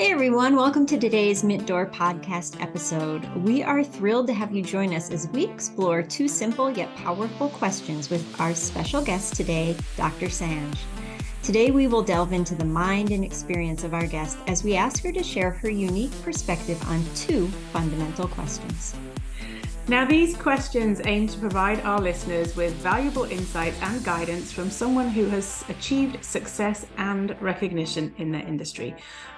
Hey everyone, welcome to today's Mint Door podcast episode. We are thrilled to have you join us as we explore two simple yet powerful questions with our special guest today, Dr. Sanj. Today we will delve into the mind and experience of our guest as we ask her to share her unique perspective on two fundamental questions. Now, these questions aim to provide our listeners with valuable insights and guidance from someone who has achieved success and recognition in their industry.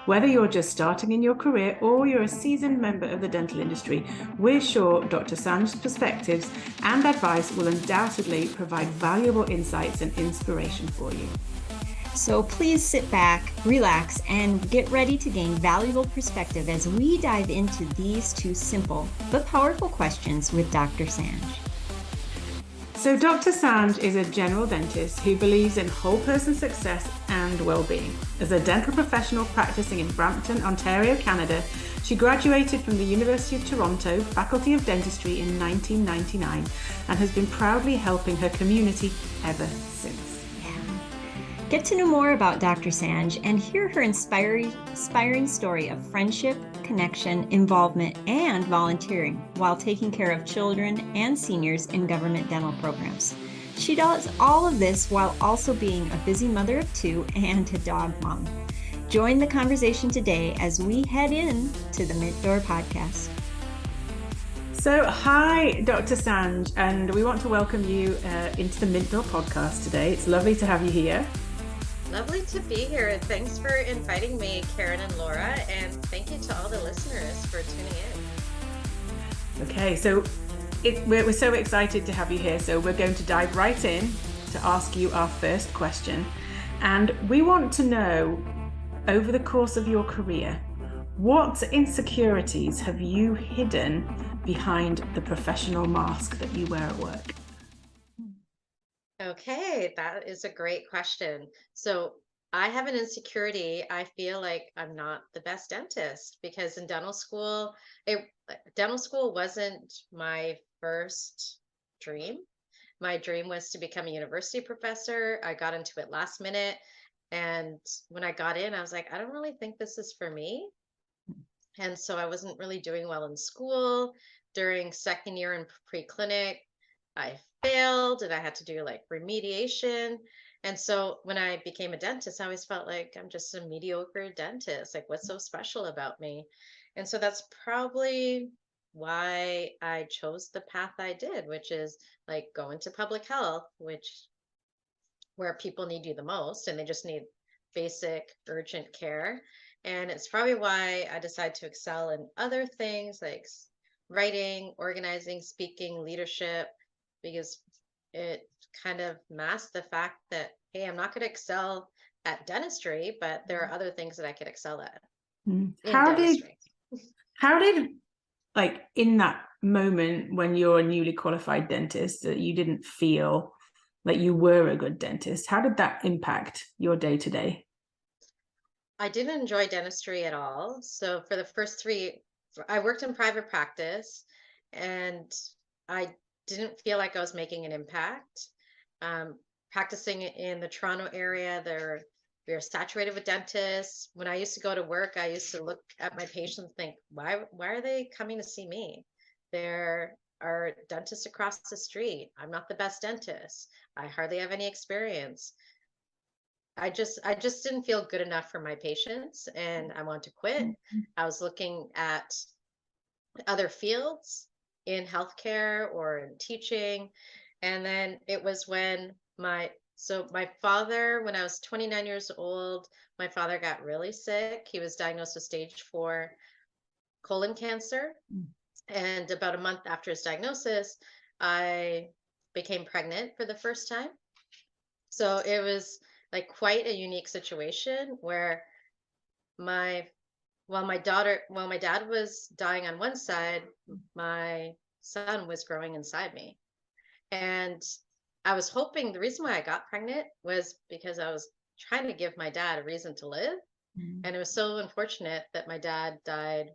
Whether you're just starting in your career or you're a seasoned member of the dental industry, we're sure Dr. Sanj's perspectives and advice will undoubtedly provide valuable insights and inspiration for you. So please sit back, relax, and get ready to gain valuable perspective as we dive into these two simple but powerful questions with Dr. Sanj. So Dr. Sanj is a general dentist who believes in whole person success and well-being. As a dental professional practicing in Brampton, Ontario, Canada, she graduated from the University of Toronto Faculty of Dentistry in 1999 and has been proudly helping her community ever since. Get to know more about Dr. Sanj and hear her inspiring story of friendship, connection, involvement, and volunteering while taking care of children and seniors in government dental programs. She does all of this while also being a busy mother of two and a dog mom. Join the conversation today as we head in to the Mint Door podcast. So, hi, Dr. Sanj, and we want to welcome you into the Mint Door podcast today. It's lovely to have you here. Lovely to be here. Thanks for inviting me, Karen and Laura, and thank you to all the listeners for tuning in. Okay, so we're so excited to have you here. So we're going to dive right in to ask you our first question. And we want to know, over the course of your career, what insecurities have you hidden behind the professional mask that you wear at work? Okay, that is a great question. So I have an insecurity. I feel like I'm not the best dentist because in dental school wasn't my first dream. My dream was to become a university professor. I got into it last minute. And when I got in, I was like, I don't really think this is for me. And so I wasn't really doing well in school. During second year in pre-clinic, I failed and I had to do like remediation. And so when I became a dentist, I always felt like I'm just a mediocre dentist. Like, what's so special about me? And so that's probably why I chose the path I did, which is like go into public health, where people need you the most and they just need basic urgent care. And it's probably why I decided to excel in other things like writing, organizing, speaking, leadership, because it kind of masks the fact that, hey, I'm not going to excel at dentistry, but there are other things that I could excel at in dentistry. How did, like, in that moment when you're a newly qualified dentist, that you didn't feel like you were a good dentist, how did that impact your day-to-day? I didn't enjoy dentistry at all. So for the first I worked in private practice and I didn't feel like I was making an impact. Practicing in the Toronto area, we are saturated with dentists. When I used to go to work, I used to look at my patients and think, why are they coming to see me? There are dentists across the street. I'm not the best dentist. I hardly have any experience. I just didn't feel good enough for my patients and I wanted to quit. I was looking at other fields in healthcare or in teaching. And then it was when my father, when I was 29 years old, my father got really sick. He was diagnosed with stage 4 colon cancer. And about a month after his diagnosis, I became pregnant for the first time. So it was like quite a unique situation where while my dad was dying on one side, my son was growing inside me. And I was hoping the reason why I got pregnant was because I was trying to give my dad a reason to live. And it was so unfortunate that my dad died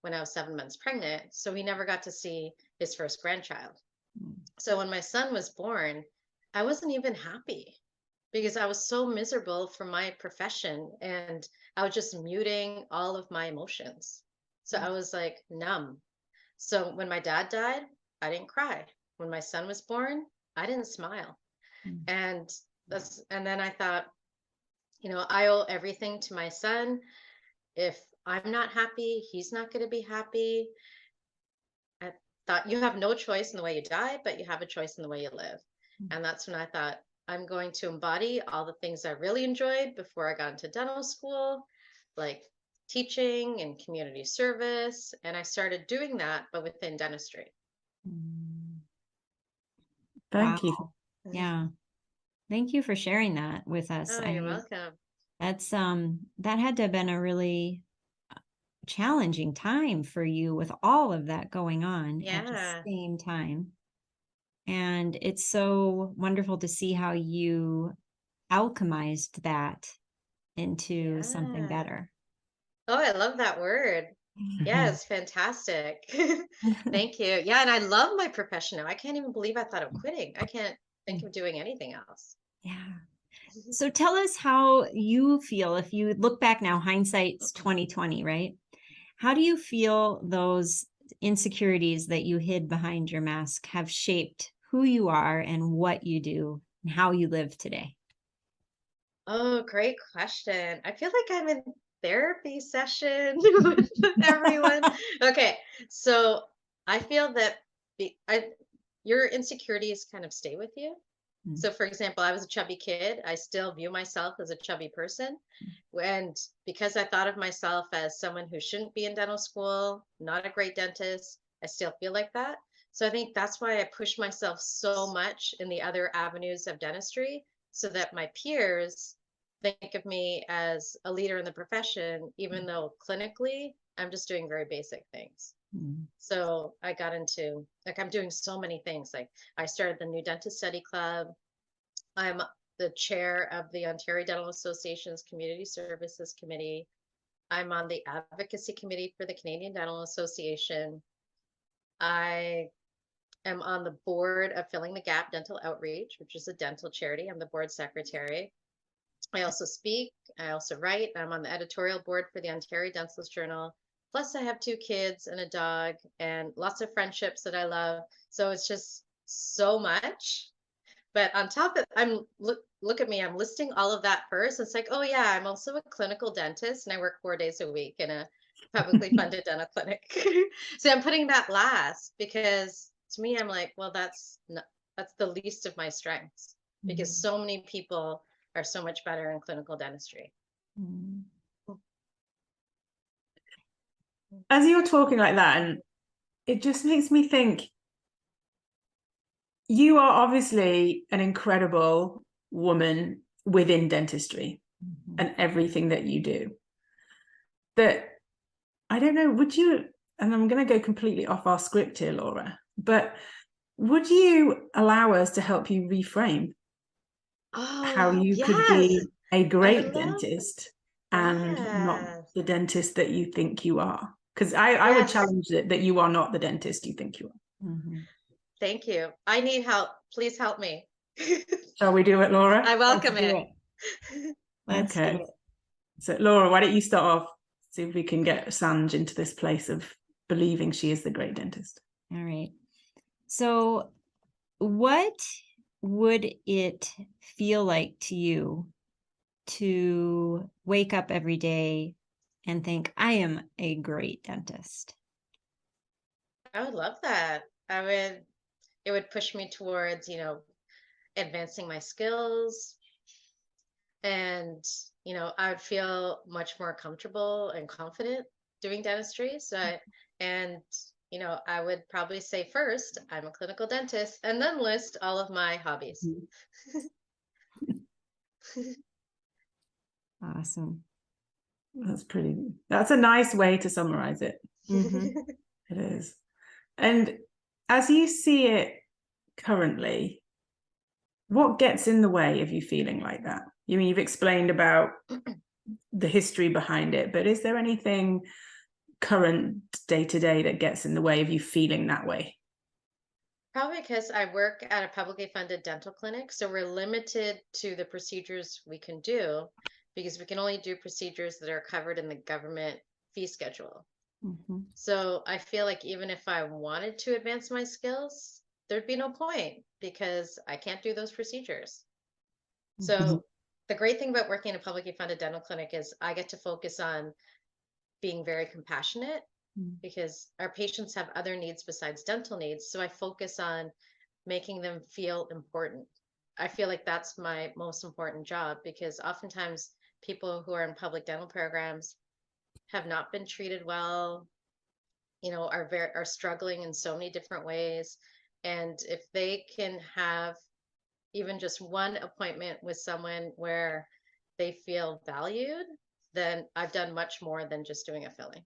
when I was 7 months pregnant. So he never got to see his first grandchild. So when my son was born, I wasn't even happy. because I was so miserable for my profession, and I was just muting all of my emotions. So I was like numb. So when my dad died, I didn't cry. When my son was born, I didn't smile. Mm. And and then I thought, I owe everything to my son. If I'm not happy, he's not going to be happy. I thought you have no choice in the way you die, but you have a choice in the way you live. Mm. And that's when I thought I'm going to embody all the things I really enjoyed before I got into dental school, like teaching and community service. And I started doing that, but within dentistry. Mm. Thank you. Wow. Yeah. Thank you for sharing that with us. Oh, you're welcome. That's that had to have been a really challenging time for you with all of that going on at the Yeah. same time. And it's so wonderful to see how you alchemized that into something Yeah. better. Oh, I love that word. Yeah, it's fantastic. Thank you. Yeah, and I love my profession now. I can't even believe I thought of quitting. I can't think of doing anything else. Yeah. So tell us how you feel if you look back now, hindsight's 2020, right? How do you feel those insecurities that you hid behind your mask have shaped who you are and what you do and how you live today? Oh, great question. I feel like I'm in therapy session with everyone. Okay, so I feel that your insecurities kind of stay with you. Mm. So, for example, I was a chubby kid. I still view myself as a chubby person. And because I thought of myself as someone who shouldn't be in dental school, not a great dentist, I still feel like that. So I think that's why I push myself so much in the other avenues of dentistry, so that my peers think of me as a leader in the profession, even though clinically I'm just doing very basic things. Mm. So I got into, like, I'm doing so many things. Like, I started the New Dentist Study Club. I'm the chair of the Ontario Dental Association's Community Services Committee. I'm on the advocacy committee for the Canadian Dental Association. I am on the board of Filling the Gap Dental Outreach, which is a dental charity. I'm the board secretary. I also speak, I also write. I'm on the editorial board for the Ontario Dentalist Journal. Plus, I have 2 kids and a dog and lots of friendships that I love. So it's just so much. But on top of, look at me, I'm listing all of that first. It's like, oh yeah, I'm also a clinical dentist and I work 4 days a week in a publicly funded dental clinic. So I'm putting that last because to me, I'm like, well, that's the least of my strengths, because Mm. so many people are so much better in clinical dentistry. Mm. As you're talking like that, and it just makes me think, you are obviously an incredible woman within dentistry and everything that you do. That, I don't know, would you, and I'm going to go completely off our script here, Laura, but would you allow us to help you reframe how Oh, you could yes. be a I great love, dentist and not yes. the dentist that you think you are? Because I would Yes. challenge it that you are not the dentist you think you are. Mhm. Thank you. I need help. Please help me. Shall we do it, Laura? I Let's welcome do it. it. Let's do Okay. it. So, Laura, why don't you start off? See if we can get Sanj into this place of believing she is the great dentist. All right. So, what would it feel like to you to wake up every day and think, I am a great dentist? I would love that. It would push me towards, advancing my skills, and, I would feel much more comfortable and confident doing dentistry. And, I would probably say first, I'm a clinical dentist, and then list all of my hobbies. Awesome. That's a nice way to summarize it. Mhm. It is. And as you see it currently, what gets in the way of you feeling like that? You mean, you've explained about the history behind it, but is there anything current day to day that gets in the way of you feeling that way? Probably because I work at a publicly funded dental clinic, so we're limited to the procedures we can do because we can only do procedures that are covered in the government fee schedule. Mm-hmm. So I feel like even if I wanted to advance my skills, there'd be no point because I can't do those procedures. So the great thing about working in a publicly funded dental clinic is I get to focus on being very compassionate because our patients have other needs besides dental needs. So I focus on making them feel important. I feel like that's my most important job because oftentimes people who are in public dental programs have not been treated well, are struggling in so many different ways. And if they can have even just one appointment with someone where they feel valued, then I've done much more than just doing a filling.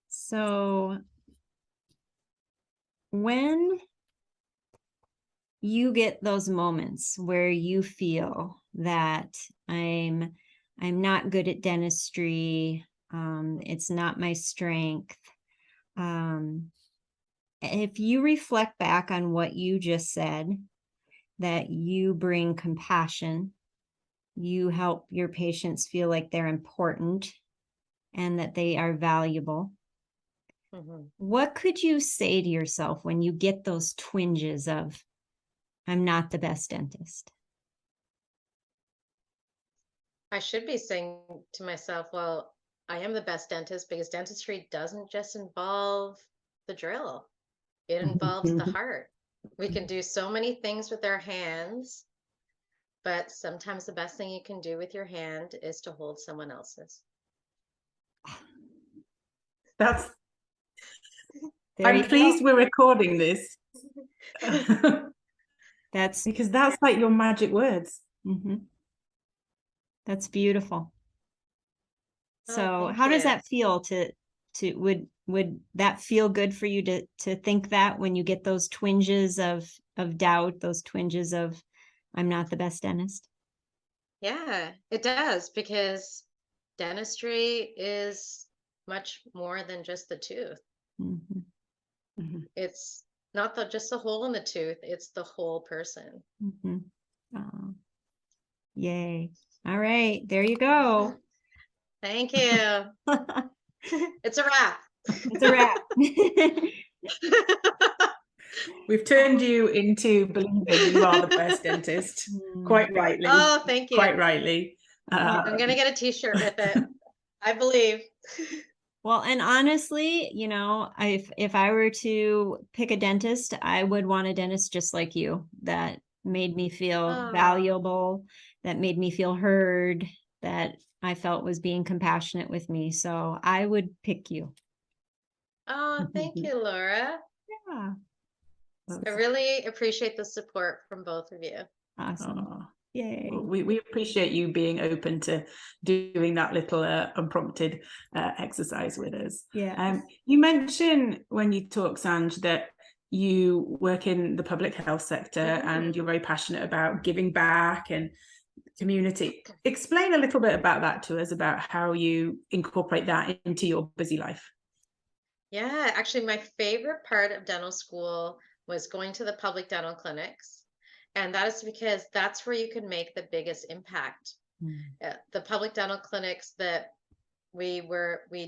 So when you get those moments where you feel that I'm not good at dentistry, it's not my strength. If you reflect back on what you just said, that you bring compassion, you help your patients feel like they're important and that they are valuable. What could you say to yourself when you get those twinges of, I'm not the best dentist? I should be saying to myself, well, I am the best dentist because dentistry doesn't just involve the drill. It involves the heart. We can do so many things with our hands, but sometimes the best thing you can do with your hand is to hold someone else's. I'm pleased we're recording this. That's because that's like your magic words. That's beautiful. So how does that feel would that feel good for you to think that when you get those twinges of doubt, those twinges of I'm not the best dentist? Yeah, it does, because dentistry is much more than just the tooth. It's not just the hole in the tooth, it's the whole person. Oh. Yay. All right, there you go. Thank you. It's a wrap. It's a wrap. We've turned you into believing you are the best dentist. Quite rightly. Oh, thank you. Quite rightly. I'm going to get a t-shirt with it. I believe. Well, and honestly, if I were to pick a dentist, I would want a dentist just like you that made me feel valuable, that made me feel heard, that I felt was being compassionate with me. So I would pick you. Oh, thank you, Laura. Yeah. I really appreciate the support from both of you. Awesome. Yay. Well, we appreciate you being open to doing that little unprompted exercise with us. Yeah. You mentioned when you talk, Sanj, that you work in the public health sector and you're very passionate about giving back and community. Explain a little bit about that to us, about how you incorporate that into your busy life. Yeah, actually, my favorite part of dental school was going to the public dental clinics. And that is because that's where you can make the biggest impact. The public dental clinics that we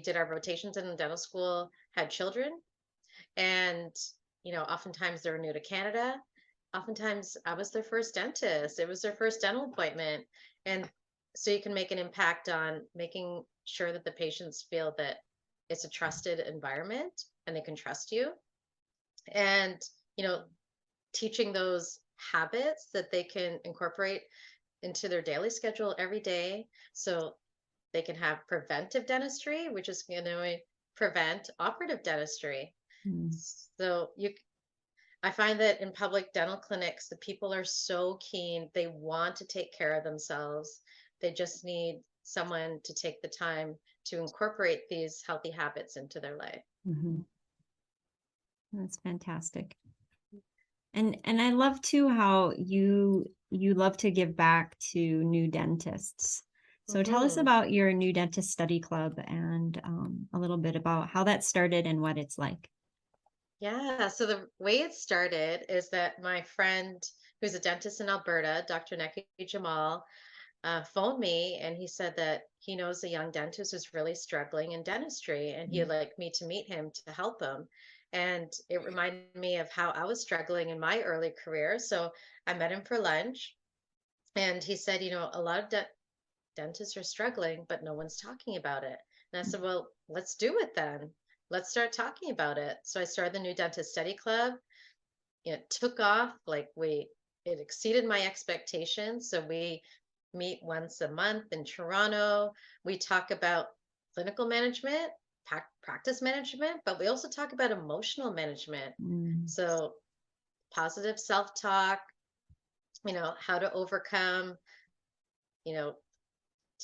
did our rotations in the dental school had children. And, oftentimes they were new to Canada. Oftentimes I was their first dentist. It was their first dental appointment. And so you can make an impact on making sure that the patients feel that it's a trusted environment and they can trust you. And, teaching those habits that they can incorporate into their daily schedule every day, so they can have preventive dentistry, which is going to prevent operative dentistry. So I find that in public dental clinics, the people are so keen. They want to take care of themselves. They just need someone to take the time to incorporate these healthy habits into their life. That's fantastic. And I love too how you love to give back to new dentists. So tell us about your New Dentist Study Club and a little bit about how that started and what it's like. Yeah, so the way it started is that my friend who's a dentist in Alberta, Dr. Neki Jamal, phoned me and he said that he knows a young dentist who's really struggling in dentistry and he'd like me to meet him to help him. And it reminded me of how I was struggling in my early career. So I met him for lunch and he said, a lot of dentists are struggling, but no one's talking about it. And I said, well, let's do it then. Let's start talking about it. So I started the New Dentist Study Club. It took off it exceeded my expectations. So we meet once a month in Toronto. We talk about clinical management, practice management, but we also talk about emotional management. So positive self-talk, how to overcome,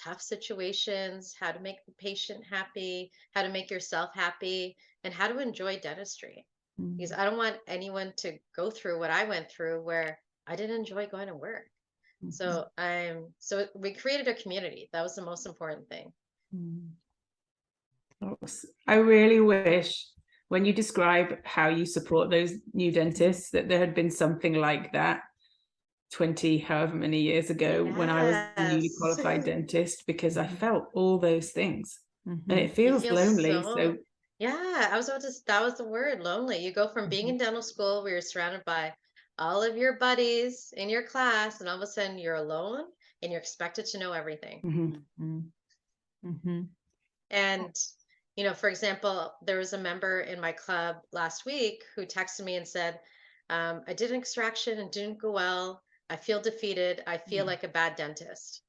tough situations, how to make the patient happy, how to make yourself happy, and how to enjoy dentistry. Because I don't want anyone to go through what I went through where I didn't enjoy going to work. So we created a community. That was the most important thing. I really wish when you describe how you support those new dentists that there had been something like that 20 however many years ago when I was a newly qualified dentist, because I felt all those things and it feels lonely. So yeah, that was the word, lonely. You go from being in dental school where you're surrounded by all of your buddies in your class, and all of a sudden you're alone and you're expected to know everything. And, for example, there was a member in my club last week who texted me and said, I did an extraction and didn't go well. I feel defeated. I feel like a bad dentist.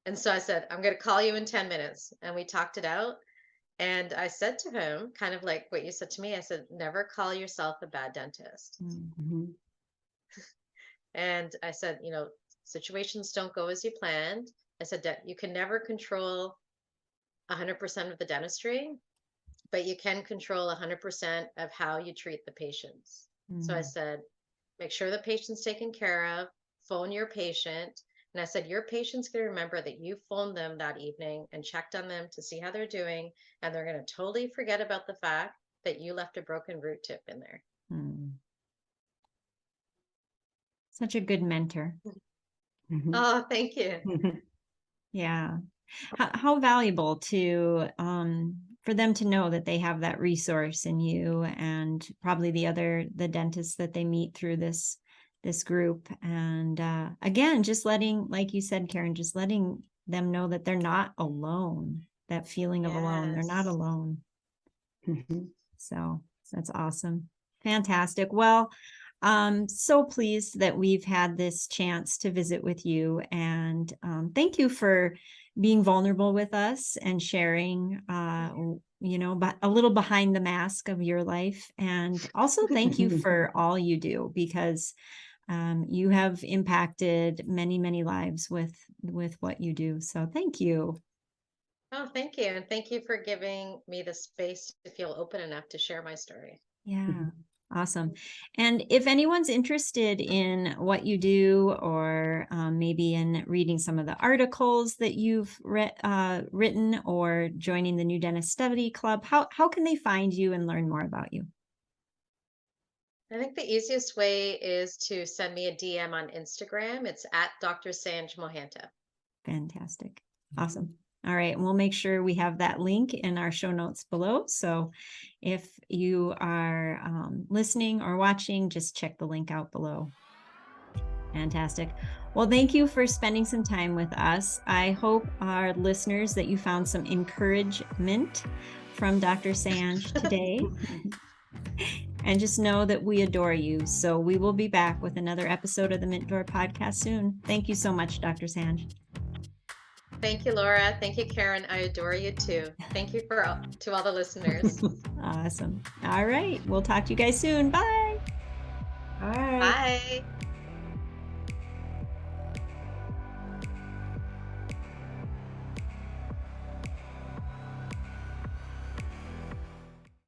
And so I said, I'm going to call you in 10 minutes. And we talked it out. And I said to him, kind of like what you said to me, I said, never call yourself a bad dentist. And I said, situations don't go as you planned. I said that you can never control 100% of the dentistry, but you can control 100% of how you treat the patients. So I said, make sure the patient's taken care of, phone your patient. And I said, your patient's going to remember that you phoned them that evening and checked on them to see how they're doing. And they're going to totally forget about the fact that you left a broken root tip in there. Such a good mentor. Oh, thank you. Yeah. How valuable for them to know that they have that resource in you and probably the dentists that they meet through this group. And again, just letting, like you said, Karen, just letting them know that they're not alone, that feeling of alone, they're not alone. So that's awesome. Fantastic. Well, so pleased that we've had this chance to visit with you, and thank you for being vulnerable with us and sharing, but a little behind the mask of your life. And also thank you for all you do, because you have impacted many, many lives with what you do. So thank you. Oh, thank you. And thank you for giving me the space to feel open enough to share my story. Yeah. Awesome. And if anyone's interested in what you do, or maybe in reading some of the articles that you've written, or joining the New Dentist Study Club, how can they find you and learn more about you? I think the easiest way is to send me a DM on Instagram. It's at Dr. Sanj Mohanta. Fantastic. Awesome. All right. We'll make sure we have that link in our show notes below. So if you are listening or watching, just check the link out below. Fantastic. Well, thank you for spending some time with us. I hope our listeners that you found some encouragement from Dr. Sanj today. And just know that we adore you. So we will be back with another episode of the Mint Door podcast soon. Thank you so much, Dr. Sanj. Thank you, Laura. Thank you, Karen. I adore you too. Thank you to all the listeners. Awesome. All right. We'll talk to you guys soon. Bye.